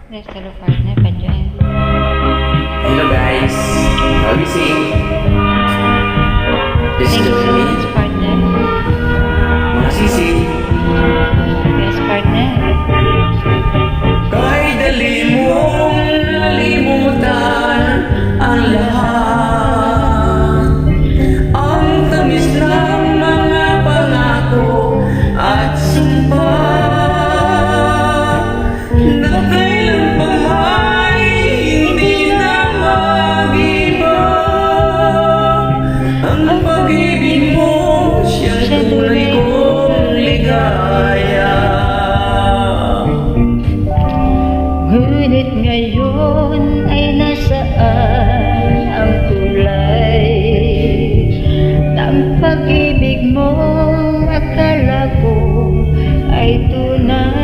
Let's hello partner, pa-join. Hello guys, how are you seeing? This Thank is you so Jeremy, much partner. mga sisi. Yes partner. Kahit dali mong limutan ang lahat, ang tamis ng mga pangako at sumpa na kailan pa may hindi na mag-iba. Ang pag-ibig mo siyang tunay kong ligaya. Ngunit ngayon ay nasaan ang kulay ng pag-ibig mo? Akala ko ay tunay.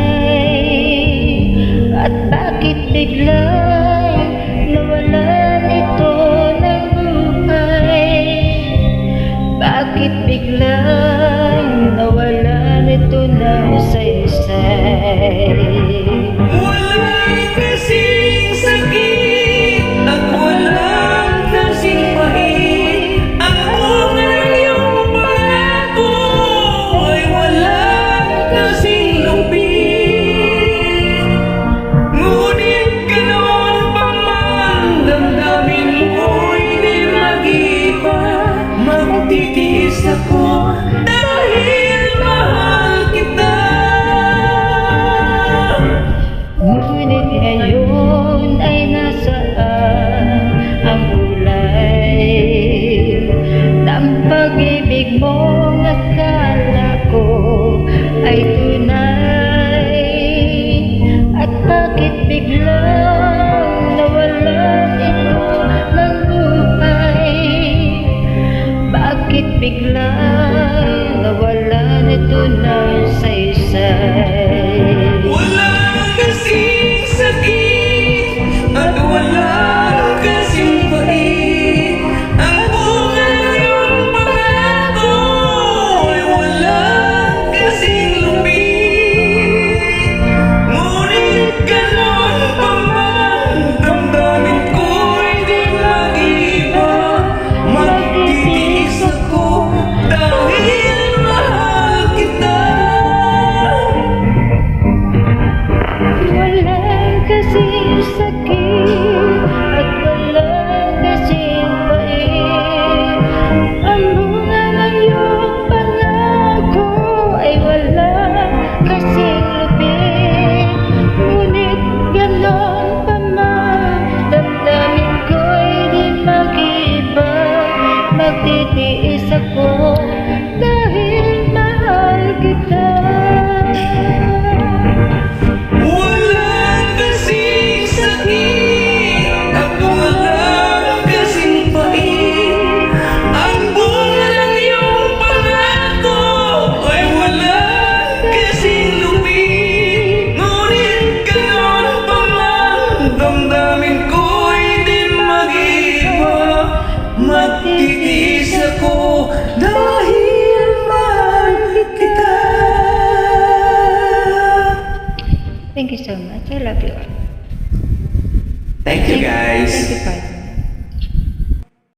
At bakit biglang nawalan ito ng buhay? Bakit biglang nawalan ito ng saysay? Walang kasing sakit at walang kasing pahit. Ang bunga ng iyong pangako ay walang kasing lupit. Ngunit ganoon pa man, damdamin mo'y di mag-iba. Magtitiis ako dahil mahal kita. Ngunit ngayon ay nasaan ang kulay ng pag-ibig mong akala ko ay tunay. At bakit biglang nawalan ito ng buhay? Bakit biglang nawalan ito ng saysay? Walang kasing sakit at walang kasing pait. Ang bunga ng iyong pangako ay walang kasing lupit. Ngunit gano'n pa man, damdamin ko'y di mag-iba. Magtitiis ako dahil mahal kita. Walang kasing sakit at walang kasing pait. Ang bunga ng iyong pangako ay walang kasing lupit. Ngunit ganon pa man, damdamin ko'y di mag-iba. Magtitiis ako dahil mahal kita. Walang kasing sakit at walang kasing pait. Ang bunga ng iyong pangako ay walang kasing lupit. Ngunit gano'n pa man, damdamin ko'y di mag-iba. Magtitiis ako dahil mahal kita. Thank you so much. I love you all. Thank you guys. Thank you, partner.